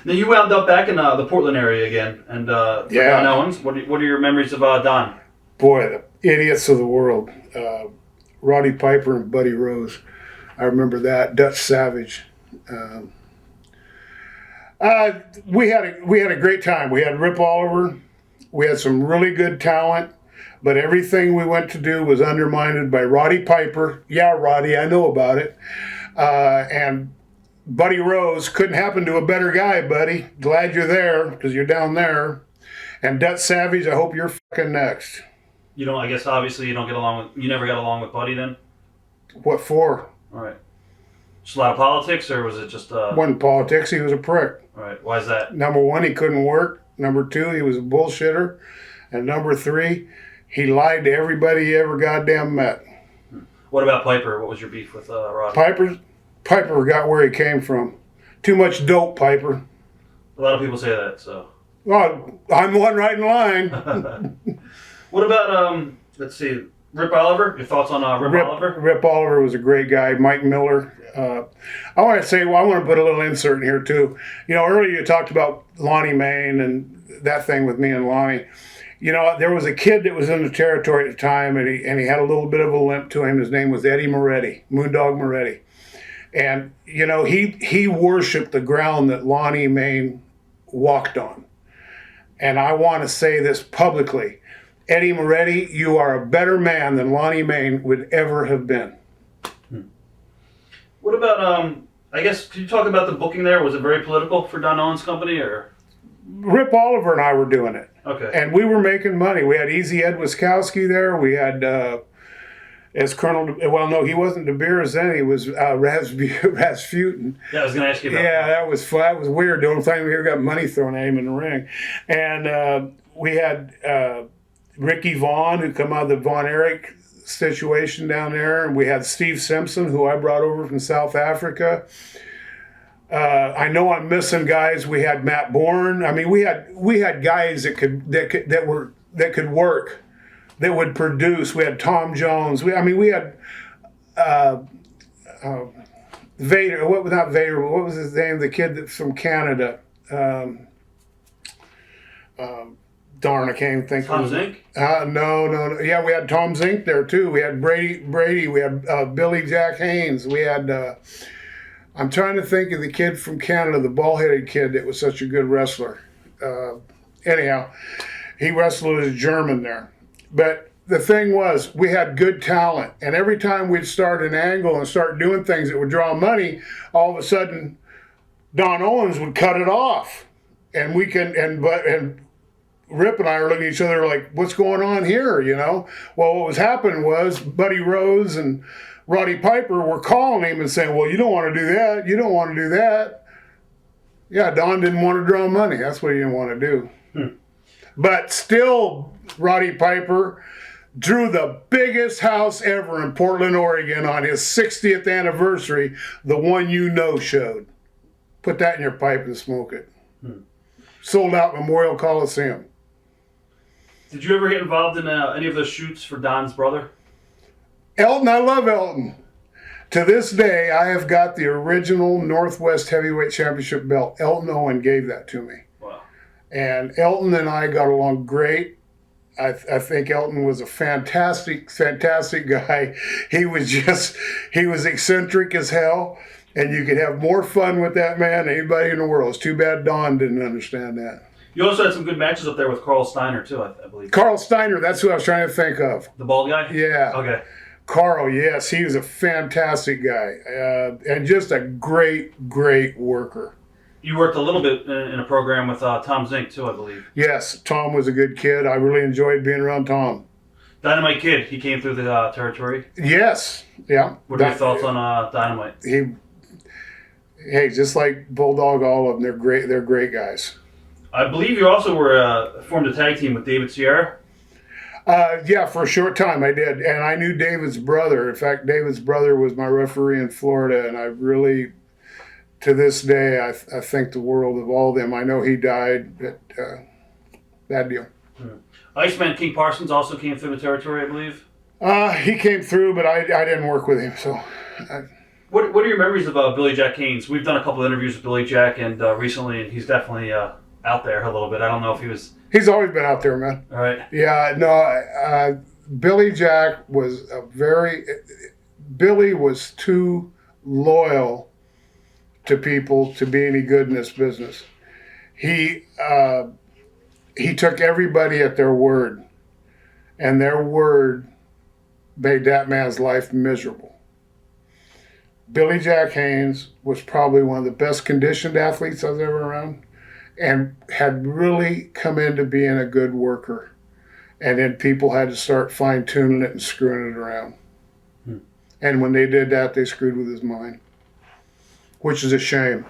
Then you wound up back in the Portland area again, and Don Owens. What are your memories of Don? Boy, the idiots of the world. Roddy Piper and Buddy Rose. I remember that. Dutch Savage. We had a great time. We had Rip Oliver. We had some really good talent, but everything we went to do was undermined by Roddy Piper. Yeah, Roddy, I know about it. And Buddy Rose. Couldn't happen to a better guy, buddy. Glad you're there because you're down there. And Dutch Savage, I hope you're fucking next. You don't. I guess obviously you don't get along with. You never got along with Buddy then. What for? All right. Just a lot of politics, or was it just? Wasn't politics. He was a prick. All right. Why is that? Number one, he couldn't work. Number two, he was a bullshitter. And number three, he lied to everybody he ever goddamn met. What about Piper? What was your beef with Roddy? Piper got where he came from. Too much dope, Piper. A lot of people say that, so. Well, I'm the one right in line. What about, let's see, Rip Oliver? Your thoughts on Rip Oliver? Rip Oliver was a great guy. Mike Miller. I want to put a little insert in here, too. Earlier you talked about Lonnie Main and that thing with me and Lonnie. There was a kid that was in the territory at the time, and he had a little bit of a limp to him. His name was Eddie Moretti, Moondog Moretti. And, he worshipped the ground that Lonnie Main walked on. And I want to say this publicly. Eddie Moretti, you are a better man than Lonnie Main would ever have been. What about, I guess, could you talk about the booking there? Was it very political for Don Owens' company, or? Rip Oliver and I were doing it. Okay. And we were making money. We had Easy Ed Wiskowski there. We had, as Colonel, well, no, he wasn't De Beers then. He was Rasputin. Yeah, I was going to ask you about that. That was fun. That was weird. The only time we ever got money thrown at him in the ring. And we had Ricky Vaughn, who come out of the Von Erich situation down there. And we had Steve Simpson, who I brought over from South Africa. I know I'm missing guys. We had Matt Bourne. I mean, we had guys that could work, that would produce. We had Tom Jones. We had Vader. Not Vader. What was his name? The kid that's from Canada. Darn, I can't even think. Tom Zink? No. Yeah, we had Tom Zink there too. We had Brady. We had Billy Jack Haynes. We had. I'm trying to think of the kid from Canada, the ball-headed kid that was such a good wrestler. Anyhow, he wrestled as a German there. But the thing was, we had good talent, and every time we'd start an angle and start doing things that would draw money, all of a sudden, Don Owens would cut it off, and Rip and I are looking at each other like, "What's going on here?" Well, what was happening was Buddy Rose and Roddy Piper were calling him and saying, "Well, you don't want to do that. You don't want to do that." Yeah, Don didn't want to draw money. That's what he didn't want to do. But still, Roddy Piper drew the biggest house ever in Portland, Oregon on his 60th anniversary, the one showed. Put that in your pipe and smoke it. Sold out Memorial Coliseum. Did you ever get involved in any of those shoots for Don's brother? Elton, I love Elton. To this day, I have got the original Northwest Heavyweight Championship belt. Elton Owen gave that to me. Wow. And Elton and I got along great. I think Elton was a fantastic guy. He was eccentric as hell, and you could have more fun with that man than anybody in the world. It's too bad Don didn't understand that. You also had some good matches up there with Carl Steiner, too, I believe. Carl Steiner, that's who I was trying to think of. The bald guy? Yeah. Okay. Carl, yes, he was a fantastic guy, and just a great worker. You worked a little bit in a program with Tom Zink, too, I believe. Yes, Tom was a good kid. I really enjoyed being around Tom. Dynamite Kid, he came through the territory? Yes, yeah. What are your thoughts on Dynamite? Hey, just like Bulldog, all of them, they're great guys. I believe you also formed a tag team with David Sierra? Yeah, for a short time I did. And I knew David's brother. In fact, David's brother was my referee in Florida, and I really, to this day, I think the world of all of them. I know he died, but bad deal. Iceman King Parsons also came through the territory, I believe? He came through, but I didn't work with him. So, What are your memories of Billy Jack Haynes? We've done a couple of interviews with Billy Jack and recently, and he's definitely out there a little bit. I don't know if he was. He's always been out there, man. All right. Yeah, no. Billy Jack was Billy was too loyal to people to be any good in this business. He took everybody at their word, and their word made that man's life miserable. Billy Jack Haynes was probably one of the best conditioned athletes I was ever around, and had really come into being a good worker. And then people had to start fine-tuning it and screwing it around. And when they did that, they screwed with his mind, which is a shame.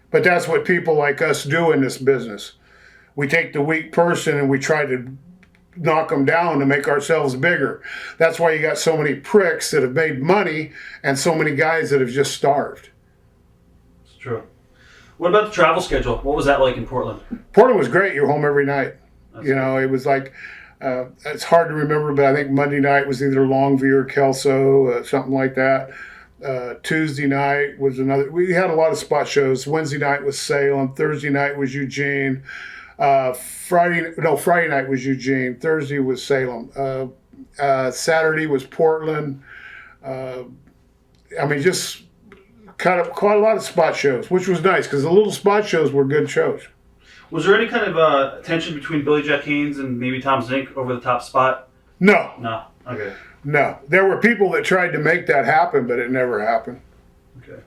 But that's what people like us do in this business. We take the weak person and we try to knock them down to make ourselves bigger. That's why you got so many pricks that have made money and so many guys that have just starved. It's true. What about the travel schedule? What was that like in Portland? Portland was great. You're home every night. It was like, it's hard to remember, but I think Monday night was either Longview or Kelso, something like that. Tuesday night was another. We had a lot of spot shows. Wednesday night was Salem. Thursday night was Eugene. Friday night was Eugene. Thursday was Salem. Saturday was Portland. Just quite a lot of spot shows, which was nice because the little spot shows were good shows. Was there any kind of tension between Billy Jack Haynes and maybe Tom Zink over the top spot? No. No. Okay. No. There were people that tried to make that happen, but it never happened. Okay.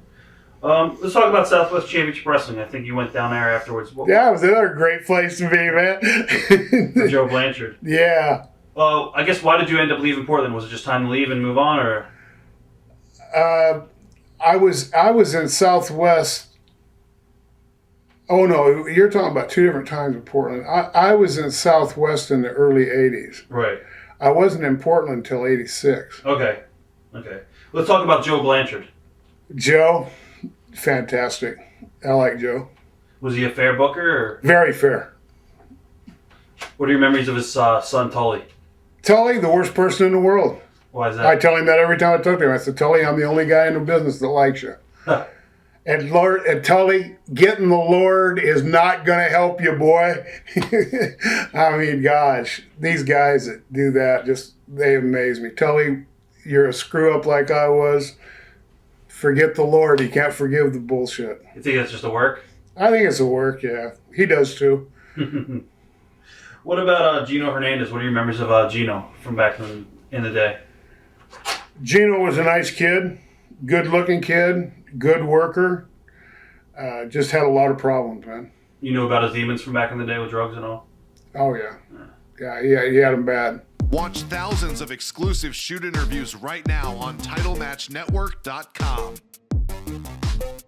Let's talk about Southwest Championship Wrestling. I think you went down there afterwards. Yeah, it was another great place to be, man. For Joe Blanchard. Yeah. I guess why did you end up leaving Portland? Was it just time to leave and move on, or? I was in Southwest. Oh no, you're talking about two different times in Portland. I was in Southwest in the early '80s. Right. I wasn't in Portland until '86. Okay. Let's talk about Joe Blanchard. Joe, fantastic. I like Joe. Was he a fair booker? Or? Very fair. What are your memories of his son, Tully? Tully, the worst person in the world. Why is that? I tell him that every time I talk to him. I said, Tully, I'm the only guy in the business that likes you. And Tully, getting the Lord is not going to help you, boy. I mean, gosh, these guys that do that, they amaze me. Tully, you're a screw up like I was. Forget the Lord. He can't forgive the bullshit. You think that's just a work? I think it's a work, yeah. He does too. What about Gino Hernandez? What are your memories of Gino from back in the day? Gino was a nice kid, good-looking kid, good worker. Just had a lot of problems, man. You knew about his demons from back in the day with drugs and all? Oh, yeah. Yeah, he had them bad. Watch thousands of exclusive shoot interviews right now on TitleMatchNetwork.com.